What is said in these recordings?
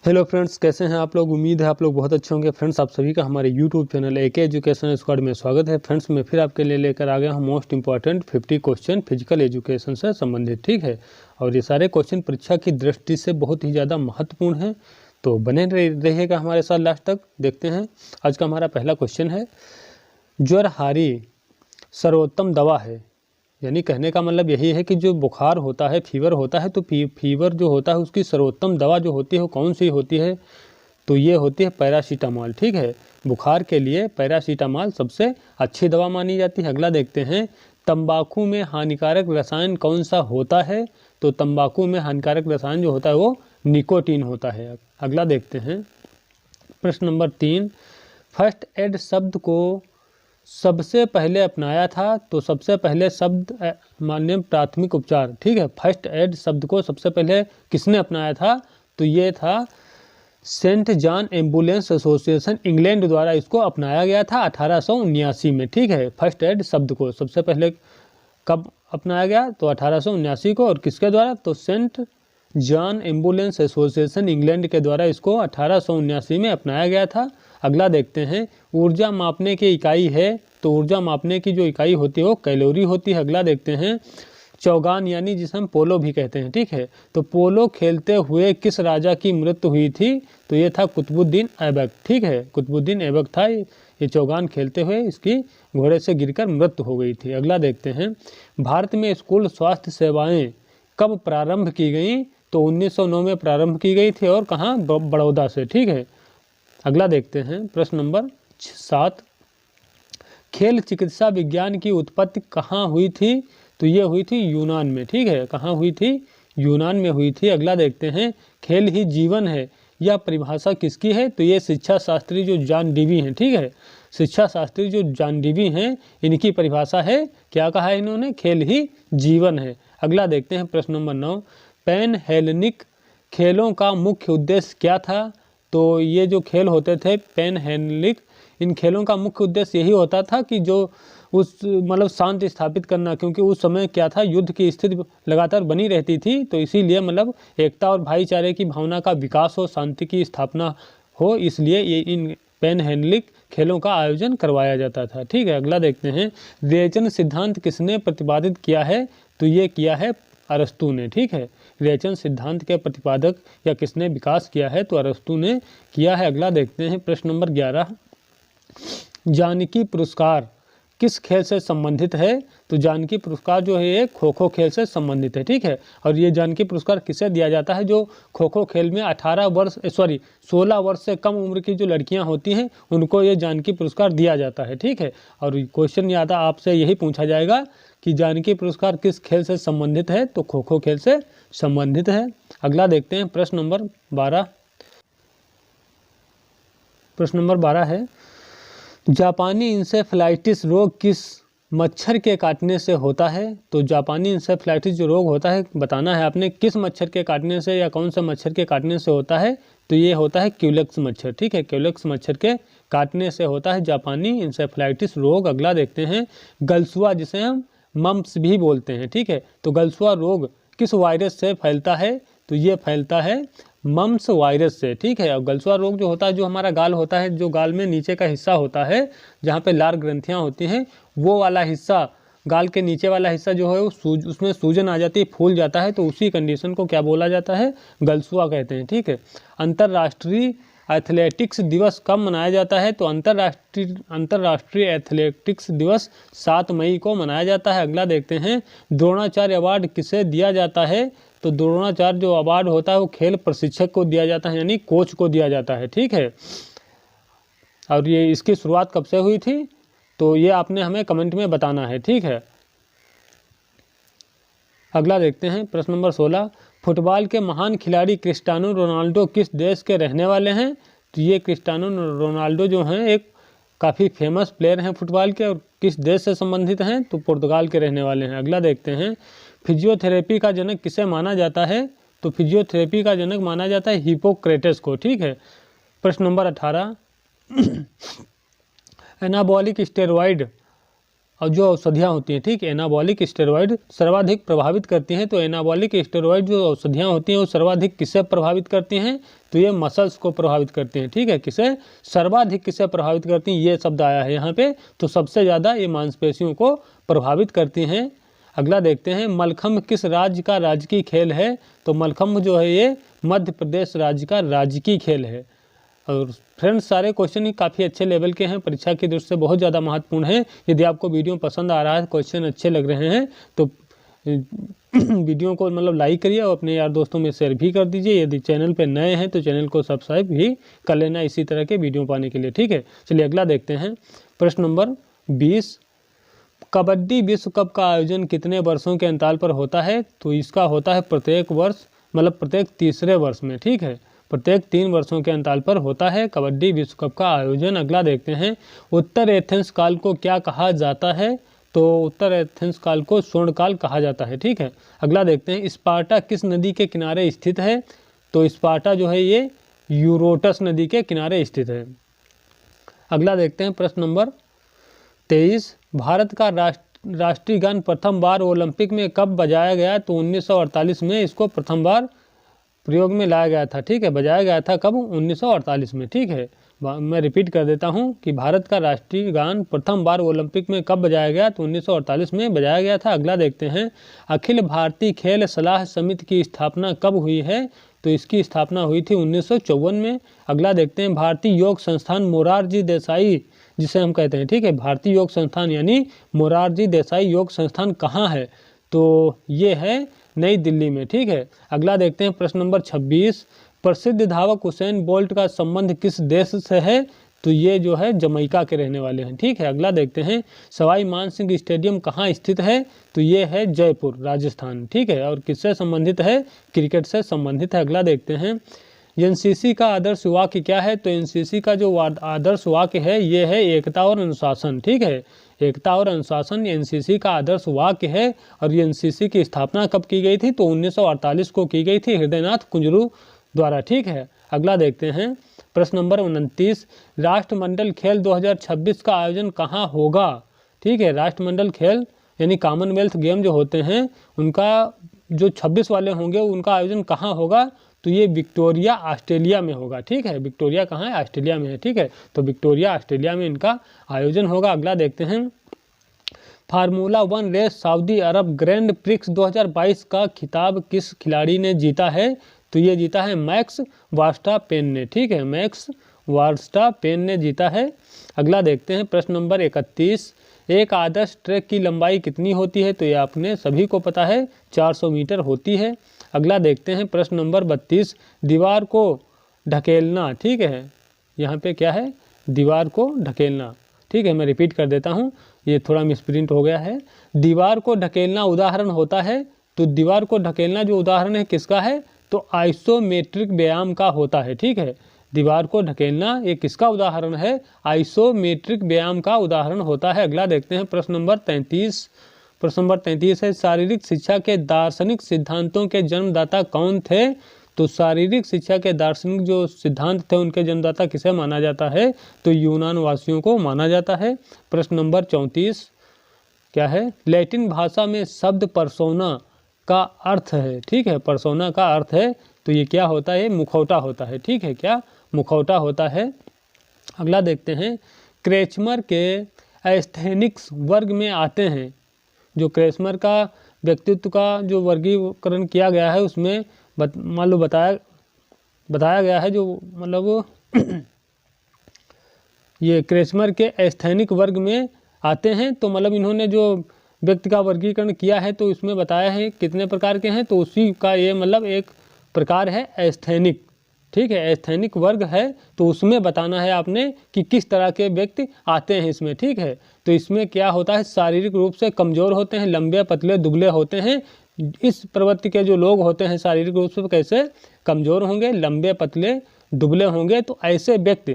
Hello friends, कैसे हैं आप लोग। उम्मीद है आप लोग बहुत अच्छे होंगे। फ्रेंड्स, आप सभी का हमारे YouTube channel AK education squad में स्वागत है। फ्रेंड्स, मैं फिर आपके लिए लेकर आ गया हूं most important 50 question physical education से संबंधित। ठीक है, और ये सारे क्वेश्चन परीक्षा की दृष्टि से बहुत ही ज़्यादा महत्वपूर्ण हैं, तो बने रहिएगा हमारे साथ लास्ट तक। देखते हैं, आज का हमारा पहला क्वेश्चन है, ज्वरहारी सर्वोत्तम दवा है। यानी कहने का मतलब यही है कि जो बुखार होता है, फीवर होता है, तो फीवर जो होता है उसकी सर्वोत्तम दवा जो होती है वो कौन सी होती है, तो ये होती है पैरासीटामॉल। ठीक है, बुखार के लिए पैरासीटामॉल सबसे अच्छी दवा मानी जाती है। अगला देखते हैं, तंबाकू में हानिकारक रसायन कौन सा होता है, तो तंबाकू में हानिकारक रसायन जो होता है वो निकोटीन होता है। अगला देखते हैं, प्रश्न नंबर 3, फर्स्ट एड शब्द को सबसे पहले अपनाया था, तो सबसे पहले शब्द मान्य प्राथमिक उपचार। ठीक है, फर्स्ट एड शब्द को सबसे पहले किसने अपनाया था, तो ये था Saint John ambulance association England द्वारा इसको अपनाया गया था 1879 में। ठीक है, फर्स्ट एड शब्द को सबसे पहले कब अपनाया गया, तो 1879 को, और किसके द्वारा, तो Saint John ambulance association England के द्वारा इसको 1879 में अपनाया गया था। अगला देखते हैं, ऊर्जा मापने की इकाई है, तो ऊर्जा मापने की जो इकाई होती है वो कैलोरी होती है। अगला देखते हैं, चौगान यानी जिसे हम पोलो भी कहते हैं। ठीक है, तो पोलो खेलते हुए किस राजा की मृत्यु हुई थी, तो ये था कुतुबुद्दीन ऐबक। ठीक है, कुतुबुद्दीन ऐबक था ये चौगान खेलते हुए, इसकी घोड़े से गिरकर मृत्यु हो गई थी। अगला देखते हैं, भारत में स्कूल स्वास्थ्य सेवाएं कब प्रारंभ की गई, तो 1909 में प्रारंभ की गई थी, और कहाँ, बड़ौदा से। ठीक है, अगला देखते हैं, प्रश्न नंबर 7, खेल चिकित्सा विज्ञान की उत्पत्ति कहाँ हुई थी, तो ये हुई थी यूनान में। ठीक है, कहाँ हुई थी, यूनान में हुई थी। अगला देखते हैं, खेल ही जीवन है, यह परिभाषा किसकी है, तो ये शिक्षा शास्त्री जो जॉन डीवी हैं। ठीक है, शिक्षा शास्त्री जो जॉन डीवी हैं, इनकी परिभाषा है, क्या कहा है इन्होंने, खेल ही जीवन है। अगला देखते हैं, प्रश्न नंबर 9, पैन हेलेनिक खेलों का मुख्य उद्देश्य क्या था, तो ये जो खेल होते थे पैन हेलेनिक, इन खेलों का मुख्य उद्देश्य यही होता था कि जो उस मतलब शांति स्थापित करना, क्योंकि उस समय क्या था, युद्ध की स्थिति लगातार बनी रहती थी, तो इसीलिए मतलब एकता और भाईचारे की भावना का विकास हो, शांति की स्थापना हो, इसलिए ये इन पैन हेलेनिक खेलों का आयोजन करवाया जाता था। ठीक है, अगला देखते हैं, विवेचन सिद्धांत किसने प्रतिपादित किया है, तो ये किया है अरस्तु ने। ठीक है, विवेचन सिद्धांत के प्रतिपादक या किसने विकास किया है, तो अरस्तु ने किया है। अगला देखते हैं, प्रश्न नंबर 11, जानकी पुरस्कार किस खेल से संबंधित है, तो जानकी पुरस्कार जो है ये खो खो खेल से संबंधित है। ठीक है, और ये जानकी पुरस्कार किसे दिया जाता है, जो खो खो खेल में 16 वर्ष से कम उम्र की जो लड़कियां होती हैं उनको ये जानकी पुरस्कार दिया जाता है। ठीक है, और क्वेश्चन याद आपसे यही पूछा जाएगा कि जानकी पुरस्कार किस खेल से संबंधित है, तो खो खो खेल से संबंधित है। अगला देखते हैं, प्रश्न नंबर 12, प्रश्न नंबर 12 है, जापानी इंसेफ्लाइटिस रोग किस मच्छर के काटने से होता है, तो जापानी इंसेफ्लाइटिस जो रोग होता है बताना है आपने, किस मच्छर के काटने से या कौन से मच्छर के काटने से होता है, तो ये होता है क्यूलेक्स मच्छर। ठीक है, क्यूलेक्स मच्छर के काटने से होता है जापानी इंसेफ्लाइटिस रोग। अगला देखते हैं, गलसुआ जिसे हम मम्प्स भी बोलते हैं। ठीक है, तो गलसुआ रोग किस वायरस से फैलता है, तो ये फैलता है मम्प्स वायरस से। ठीक है, और गलसुआ रोग जो होता है, जो हमारा गाल होता है, जो गाल में नीचे का हिस्सा होता है जहाँ पे लार ग्रंथियाँ होती हैं, वो वाला हिस्सा, गाल के नीचे वाला हिस्सा जो है वो उसमें सूजन आ जाती है, फूल जाता है, तो उसी कंडीशन को क्या बोला जाता है, गलसुआ कहते हैं। ठीक है, अंतर्राष्ट्रीय एथलेटिक्स दिवस कब मनाया जाता है, तो अंतर्राष्ट्रीय एथलेटिक्स दिवस 7 मई को मनाया जाता है। अगला देखते हैं, द्रोणाचार्य अवार्ड किसे दिया जाता है, तो द्रोणाचार्य जो अवार्ड होता है वो खेल प्रशिक्षक को दिया जाता है, यानी कोच को दिया जाता है। ठीक है, और ये इसकी शुरुआत कब से हुई थी, तो ये आपने हमें कमेंट में बताना है। ठीक है, अगला देखते हैं, प्रश्न नंबर 16, फुटबॉल के महान खिलाड़ी क्रिस्टियानो रोनाल्डो किस देश के रहने वाले हैं, तो ये क्रिस्टियानो रोनाल्डो जो हैं एक काफ़ी फेमस प्लेयर हैं फुटबॉल के, और किस देश से संबंधित हैं, तो पुर्तगाल के रहने वाले हैं। अगला देखते हैं, फिजियोथेरेपी का जनक किसे माना जाता है, तो फिजियोथेरेपी का जनक माना जाता है हिपोक्रेटस को। ठीक है, प्रश्न नंबर 18, एनाबॉलिक स्टेरॉइड और जो औषधियाँ होती हैं, ठीक, एनाबॉलिक स्टेरॉइड सर्वाधिक प्रभावित करती हैं। तो एनाबॉलिक स्टेरॉइड जो औषधियाँ होती हैं वो सर्वाधिक किसे प्रभावित करती हैं? तो ये मसल्स को प्रभावित करती हैं, ठीक है। किसे सर्वाधिक किसे प्रभावित करती हैं, ये शब्द आया है यहाँ पे। तो सबसे ज़्यादा ये मांसपेशियों को प्रभावित करती हैं। अगला देखते हैं, मलखम्ब किस राज्य का राजकीय खेल है? तो मलखम्ब जो है ये मध्य प्रदेश राज्य का राजकीय खेल है। और फ्रेंड्स सारे क्वेश्चन ही काफ़ी अच्छे लेवल के हैं, परीक्षा की दृष्टि से बहुत ज़्यादा महत्वपूर्ण है। यदि आपको वीडियो पसंद आ रहा है, क्वेश्चन अच्छे लग रहे हैं तो वीडियो को मतलब लाइक करिए और अपने यार दोस्तों में शेयर भी कर दीजिए। यदि चैनल पे नए हैं तो चैनल को सब्सक्राइब भी कर लेना इसी तरह के वीडियो पाने के लिए, ठीक है। चलिए अगला देखते हैं, प्रश्न नंबर 20, कबड्डी विश्व कप का आयोजन कितने वर्षों के अंतराल पर होता है? तो इसका होता है प्रत्येक वर्ष, मतलब प्रत्येक तीसरे वर्ष में, ठीक है। प्रत्येक 3 वर्षों के अंतराल पर होता है कबड्डी विश्व कप का आयोजन। अगला देखते हैं, उत्तर एथेंस काल को क्या कहा जाता है? तो उत्तर एथेंस काल को स्वर्ण काल कहा जाता है, ठीक है। अगला देखते हैं, स्पार्टा किस नदी के किनारे स्थित है? तो स्पार्टा जो है ये यूरोटस नदी के किनारे स्थित है। अगला देखते हैं, प्रश्न नंबर 23, भारत का राष्ट्रीय गान प्रथम बार ओलंपिक में कब बजाया गया? तो 1948 में इसको प्रथम बार प्रयोग में लाया गया था, ठीक है। बजाया गया था कब? 1948 में, ठीक है। मैं रिपीट कर देता हूं कि भारत का राष्ट्रीय गान प्रथम बार ओलंपिक में कब बजाया गया? तो 1948 में बजाया गया था। अगला देखते हैं, अखिल भारतीय खेल सलाह समिति की स्थापना कब हुई है? तो इसकी स्थापना हुई थी 1954 में। अगला देखते हैं, भारतीय योग संस्थान मोरारजी देसाई जिसे हम कहते हैं, ठीक है, भारतीय योग संस्थान यानी मोरारजी देसाई योग संस्थान कहाँ है? तो ये है नई दिल्ली में, ठीक है। अगला देखते हैं, प्रश्न नंबर 26, प्रसिद्ध धावक हुसैन बोल्ट का संबंध किस देश से है? तो ये जो है जमैका के रहने वाले हैं, ठीक है। अगला देखते हैं, सवाई मान सिंह स्टेडियम कहाँ स्थित है? तो ये है जयपुर राजस्थान, ठीक है। और किससे संबंधित है? क्रिकेट से संबंधित है। अगला देखते हैं, एनसीसी का आदर्श वाक्य क्या है? तो एनसीसी का जो आदर्श वाक्य है ये है एकता और अनुशासन, ठीक है। एकता और अनुशासन एनसीसी का आदर्श वाक्य है। और एनसीसी की स्थापना कब की गई थी? तो 1948 को की गई थी हृदयनाथ कुंजरू द्वारा, ठीक है। अगला देखते हैं, प्रश्न नंबर 29, राष्ट्रमंडल खेल 2026 का आयोजन कहाँ होगा? ठीक है, राष्ट्रमंडल खेल यानी कॉमनवेल्थ गेम जो होते हैं उनका जो 26 वाले होंगे उनका आयोजन कहाँ होगा? तो ये विक्टोरिया ऑस्ट्रेलिया में होगा, ठीक है। विक्टोरिया कहाँ है? ऑस्ट्रेलिया में है, ठीक है। तो विक्टोरिया ऑस्ट्रेलिया में इनका आयोजन होगा। अगला देखते हैं, फार्मूला 1 रेस सऊदी अरब ग्रैंड प्रिक्स 2022 का खिताब किस खिलाड़ी ने जीता है? तो ये जीता है मैक्स वर्स्टापेन ने, ठीक है। मैक्स वर्स्टापेन ने जीता है। अगला देखते हैं, प्रश्न नंबर 31, एक आदर्श ट्रैक की लंबाई कितनी होती है? तो ये आपने सभी को पता है 400 मीटर होती है। अगला देखते हैं, प्रश्न नंबर 32, दीवार को ढकेलना, ठीक है। यहाँ पे क्या है? दीवार को ढकेलना, ठीक है। मैं रिपीट कर देता हूँ, ये थोड़ा मिसप्रिंट हो गया है। दीवार को ढकेलना उदाहरण होता है। तो दीवार को ढकेलना जो उदाहरण है किसका है? तो आइसोमेट्रिक व्यायाम का होता है, ठीक है। दीवार को ढकेलना ये किसका उदाहरण है? आइसोमेट्रिक व्यायाम का उदाहरण होता है। अगला देखते हैं, प्रश्न नंबर 33। प्रश्न नंबर 33 है, शारीरिक शिक्षा के दार्शनिक सिद्धांतों के जन्मदाता कौन थे? तो शारीरिक शिक्षा के दार्शनिक जो सिद्धांत थे उनके जन्मदाता किसे माना जाता है? तो यूनान वासियों को माना जाता है। प्रश्न नंबर 34 क्या है? लैटिन भाषा में शब्द पर्सोना का अर्थ है, ठीक है। पर्सोना का अर्थ है तो ये क्या होता है? मुखौटा होता है, ठीक है। क्या? मुखौटा होता है। अगला देखते हैं, क्रेचमर के एस्थेनिक्स वर्ग में आते हैं। जो क्रेचमर का व्यक्तित्व का जो वर्गीकरण किया गया है उसमें मान लो बताया गया है जो मतलब ये क्रेचमर के एस्थेनिक वर्ग में आते हैं। तो मतलब इन्होंने जो व्यक्ति का वर्गीकरण किया है तो इसमें बताया है कितने प्रकार के हैं। तो उसी का ये मतलब एक प्रकार है एस्थेनिक, ठीक है। एस्थेनिक वर्ग है तो उसमें बताना है आपने कि किस तरह के व्यक्ति आते हैं इसमें, ठीक है। तो इसमें क्या होता है? शारीरिक रूप से कमज़ोर होते हैं, लंबे पतले दुबले होते हैं। इस प्रवृत्ति के जो लोग होते हैं शारीरिक रूप से कैसे कमज़ोर होंगे, लंबे पतले दुबले होंगे। तो ऐसे व्यक्ति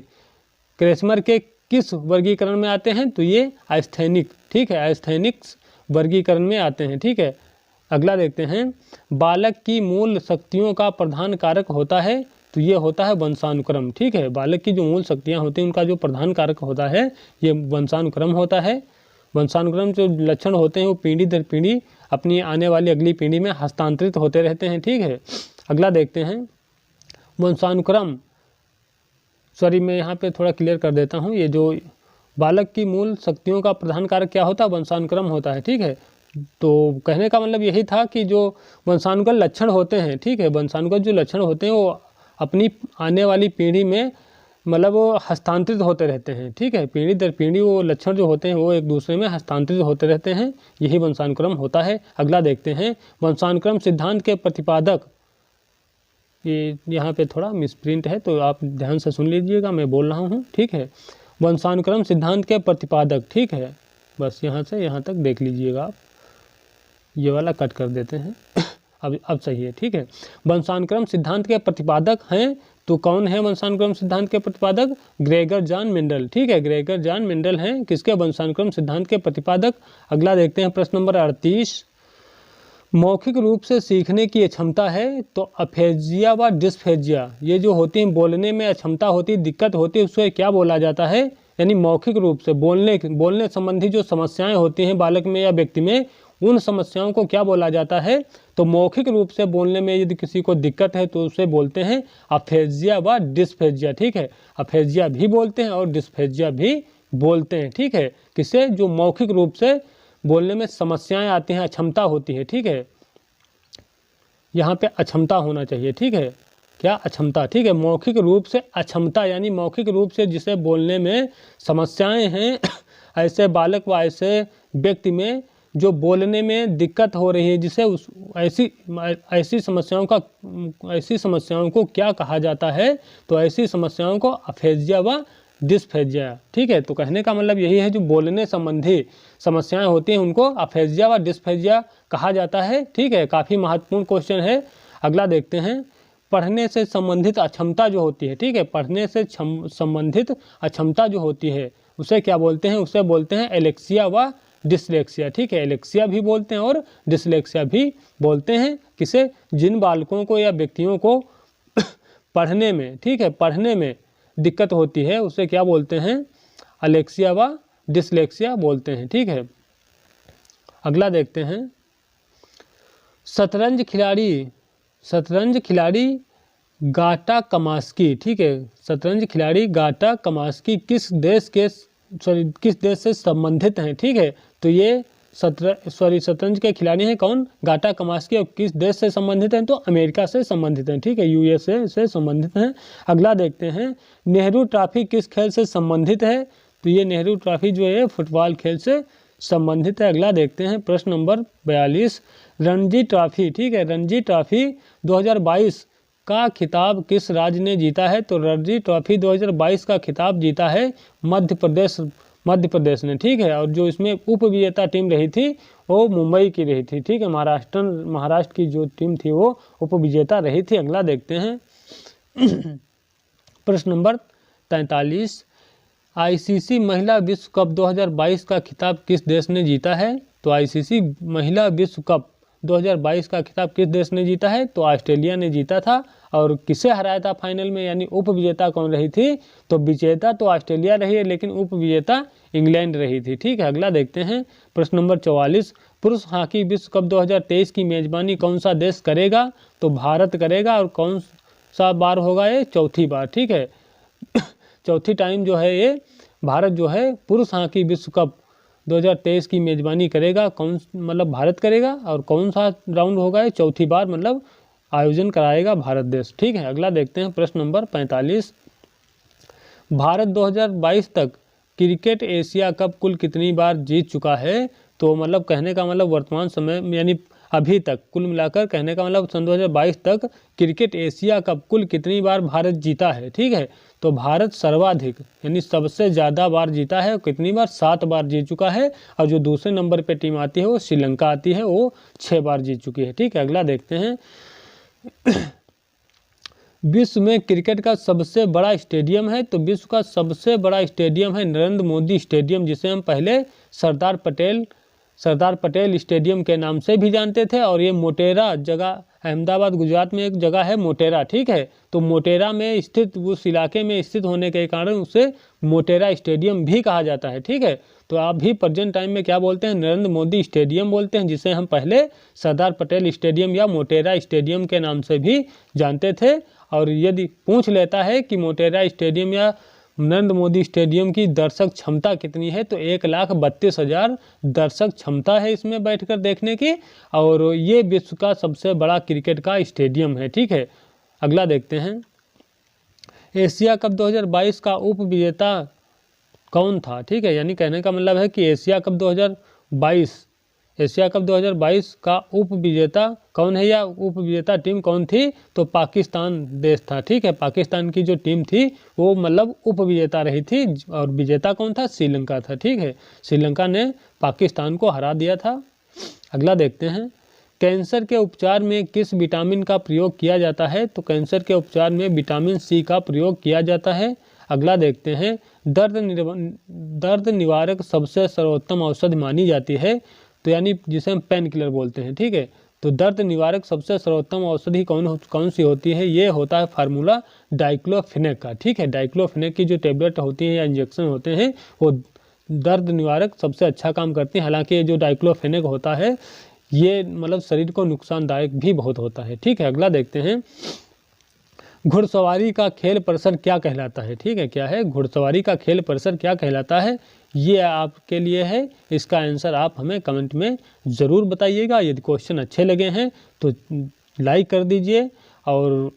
क्रेचमर के किस वर्गीकरण में आते हैं? तो ये एस्थेनिक, ठीक है, एस्थेनिक्स वर्गीकरण में आते हैं, ठीक है। अगला देखते हैं, बालक की मूल शक्तियों का प्रधान कारक होता है। तो ये होता है वंशानुक्रम, ठीक है। बालक की जो मूल शक्तियाँ होती हैं उनका जो प्रधान कारक होता है ये वंशानुक्रम होता है। वंशानुक्रम जो लक्षण होते हैं वो पीढ़ी दर पीढ़ी अपनी आने वाली अगली पीढ़ी में हस्तांतरित होते रहते हैं। ठीक है, अगला देखते हैं वंशानुक्रम, सॉरी मैं यहाँ पे थोड़ा क्लियर कर देता हूँ, ये जो बालक की मूल शक्तियों का प्रधान कारक क्या होता है, वंशानुक्रम होता है। ठीक है, तो कहने का मतलब यही था कि जो वंशानुगत लक्षण होते हैं, ठीक है, वंशानुगत जो लक्षण होते हैं वो अपनी आने वाली पीढ़ी में मतलब वो हस्तांतरित होते रहते हैं। ठीक है, पीढ़ी दर पीढ़ी वो लक्षण जो होते हैं वो एक दूसरे में हस्तांतरित होते रहते हैं, यही वंशानुक्रम होता है। अगला देखते हैं वंशानुक्रम सिद्धांत के प्रतिपादक, ये यहाँ पे थोड़ा मिसप्रिंट है तो आप ध्यान से सुन लीजिएगा, मैं बोल रहा हूँ। ठीक है, वंशानुक्रम सिद्धांत के प्रतिपादक, ठीक है, बस यहाँ से यहाँ तक देख लीजिएगा आप, ये वाला कट कर देते हैं अब सही है। ठीक है, वंशानुक्रम सिद्धांत के प्रतिपादक हैं तो कौन है वंशानुक्रम सिद्धांत के प्रतिपादक, ग्रेगर जॉन मेंडल। ठीक है, ग्रेगर जॉन मेंडल हैं किसके, वंशानुक्रम सिद्धांत के प्रतिपादक। अगला देखते हैं प्रश्न नंबर 38, मौखिक रूप से सीखने की क्षमता है तो अफेजिया व डिस्फेजिया, ये जो होती है बोलने में अक्षमता होती, दिक्कत होती है, उसको क्या बोला जाता है, यानी मौखिक रूप से बोलने संबंधी जो समस्याएं होती हैं बालक में या व्यक्ति में, उन समस्याओं को क्या बोला जाता है, तो मौखिक रूप से बोलने में यदि किसी को दिक्कत है तो उसे बोलते हैं अफेजिया व डिस्फेजिया। ठीक है, अफेजिया भी बोलते हैं और डिस्फेजिया भी बोलते हैं। ठीक है, किसे, जो मौखिक रूप से बोलने में समस्याएं आती हैं, अक्षमता होती है। ठीक है, यहाँ पे अक्षमता होना चाहिए। ठीक है, क्या, अक्षमता। ठीक है, मौखिक रूप से अक्षमता यानी मौखिक रूप से जिसे बोलने में समस्याएं हैं ऐसे बालक व ऐसे व्यक्ति में जो बोलने में दिक्कत हो रही है, जिसे ऐसी समस्याओं को क्या कहा जाता है, तो ऐसी समस्याओं को अफेजिया व डिस्फेजिया। ठीक है, तो कहने का मतलब यही है जो बोलने संबंधी समस्याएं होती हैं उनको अफेजिया व डिस्फेजिया कहा जाता है। ठीक है, काफ़ी महत्वपूर्ण क्वेश्चन है। अगला देखते हैं पढ़ने से संबंधित अक्षमता जो होती है। ठीक है, पढ़ने से संबंधित अक्षमता जो होती है उसे क्या बोलते हैं, उसे बोलते हैं एलेक्सिया व डिसलेक्सिया। ठीक है, एलेक्सिया भी बोलते हैं और डिसलेक्सिया भी बोलते हैं, किसे, जिन बालकों को या व्यक्तियों को पढ़ने में, ठीक है, पढ़ने में दिक्कत होती है उसे क्या बोलते हैं, एलेक्सिया व डिसलेक्सिया बोलते हैं। ठीक है, अगला देखते हैं शतरंज खिलाड़ी गाटा कमास्की। ठीक है, शतरंज खिलाड़ी गाटा कमास्की किस देश से संबंधित हैं। ठीक है, तो ये शतरंज के खिलाड़ी हैं कौन, गाटा कमास्की, और किस देश से संबंधित हैं, तो अमेरिका से संबंधित हैं। ठीक है, यूएसए से संबंधित हैं। अगला देखते हैं नेहरू ट्रॉफी किस खेल से संबंधित है, तो ये नेहरू ट्रॉफी जो है फुटबॉल खेल से संबंधित है। अगला देखते हैं प्रश्न नंबर 42, रणजी ट्रॉफी। ठीक है, रणजी ट्रॉफी 2022 का खिताब किस राज्य ने जीता है, तो रणजी ट्रॉफी 2022 का खिताब जीता है मध्य प्रदेश ने। ठीक है, और जो इसमें उप विजेता टीम रही थी वो मुंबई की रही थी। ठीक है, महाराष्ट्र की जो टीम थी वो उप विजेता रही थी। अगला देखते हैं प्रश्न नंबर 43, आईसीसी महिला विश्व कप 2022 का खिताब किस देश ने जीता है, तो आईसीसी महिला विश्व कप 2022 का खिताब किस देश ने जीता है, तो ऑस्ट्रेलिया ने जीता था। और किसे हराया था फाइनल में, यानी उप विजेता कौन रही थी, तो विजेता तो ऑस्ट्रेलिया रही है लेकिन उप विजेता इंग्लैंड रही थी। ठीक है, अगला देखते हैं प्रश्न नंबर 44, पुरुष हॉकी विश्व कप 2023 की मेजबानी कौन सा देश करेगा, तो भारत करेगा, और कौन सा बार होगा, ये चौथी बार। ठीक है, चौथी टाइम जो है ये भारत जो है पुरुष हॉकी विश्व कप 2023 की मेजबानी करेगा, मतलब भारत करेगा, और कौन सा राउंड होगा, ये चौथी बार मतलब आयोजन कराएगा भारत देश। ठीक है, अगला देखते हैं प्रश्न नंबर 45, भारत 2022 तक क्रिकेट एशिया कप कुल कितनी बार जीत चुका है, तो मतलब कहने का मतलब वर्तमान समय यानी अभी तक कुल मिलाकर कहने का मतलब सन 2022 तक क्रिकेट एशिया कप कुल कितनी बार भारत जीता है। ठीक है, तो भारत सर्वाधिक यानी सबसे ज़्यादा बार जीता है, कितनी बार, 7 बार जीत चुका है, और जो दूसरे नंबर पे टीम आती है वो श्रीलंका आती है, वो 6 बार जीत चुकी है। ठीक है, अगला देखते हैं विश्व में क्रिकेट का सबसे बड़ा स्टेडियम है, तो विश्व का सबसे बड़ा स्टेडियम है नरेंद्र मोदी स्टेडियम, जिसे हम पहले सरदार पटेल स्टेडियम के नाम से भी जानते थे, और ये मोटेरा जगह अहमदाबाद गुजरात में एक जगह है मोटेरा। ठीक है, तो मोटेरा में स्थित, उस इलाके में स्थित होने के कारण उसे मोटेरा स्टेडियम भी कहा जाता है। ठीक है, तो आप भी प्रेजेंट टाइम में क्या बोलते हैं, नरेंद्र मोदी स्टेडियम बोलते हैं, जिसे हम पहले सरदार पटेल स्टेडियम या मोटेरा स्टेडियम के नाम से भी जानते थे। और यदि पूछ लेता है कि मोटेरा स्टेडियम या नरेंद्र मोदी स्टेडियम की दर्शक क्षमता कितनी है, तो 1,32,000 दर्शक क्षमता है इसमें बैठकर देखने की, और ये विश्व का सबसे बड़ा क्रिकेट का स्टेडियम है। ठीक है, अगला देखते हैं। एशिया कप 2022 का उप विजेता कौन था? ठीक है, यानी कहने का मतलब है कि एशिया कप 2022 का उप विजेता कौन है या उप विजेता टीम कौन थी? तो पाकिस्तान देश था। ठीक है, पाकिस्तान की जो टीम थी वो मतलब उप विजेता रही थी, और विजेता कौन था? श्रीलंका था। ठीक है, श्रीलंका ने पाकिस्तान को हरा दिया था। अगला देखते हैं। कैंसर के उपचार में किस विटामिन का प्रयोग किया जाता है? तो कैंसर के उपचार में विटामिन सी का प्रयोग किया जाता है। अगला देखते हैं। दर्द निवारक सबसे सर्वोत्तम औषधि मानी जाती है, तो यानी जिसे हम पेन किलर बोलते हैं। ठीक है, तो दर्द निवारक सबसे सर्वोत्तम औषधि कौन सी होती है? ये होता है फार्मूला डाइक्लोफेनेक का। ठीक है, डाइक्लोफेनेक की जो टेबलेट होती है या इंजेक्शन होते हैं वो दर्द निवारक सबसे अच्छा काम करते हैं। हालांकि ये जो डाइक्लोफेनेक होता है ये मतलब शरीर को नुकसानदायक भी बहुत होता है। ठीक है, अगला देखते हैं। घुड़सवारी का खेल परिसर क्या कहलाता है? ठीक है, क्या है? घुड़सवारी का खेल परिसर क्या कहलाता है? ये आपके लिए है, इसका आंसर आप हमें कमेंट में ज़रूर बताइएगा। यदि क्वेश्चन अच्छे लगे हैं तो लाइक कर दीजिए और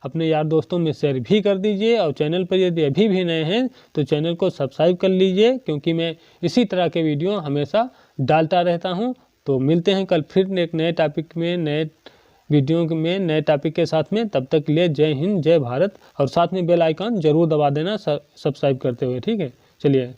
अपने यार दोस्तों में शेयर भी कर दीजिए, और चैनल पर यदि अभी भी नए हैं तो चैनल को सब्सक्राइब कर लीजिए, क्योंकि मैं इसी तरह के वीडियो हमेशा डालता रहता हूं। तो मिलते हैं कल फिर एक नए टॉपिक में, नए वीडियो में, नए टॉपिक के साथ में। तब तक के लिए जय हिंद, जय भारत, और साथ में बेल आइकन जरूर दबा देना सब्सक्राइब करते हुए। ठीक है, चलिए।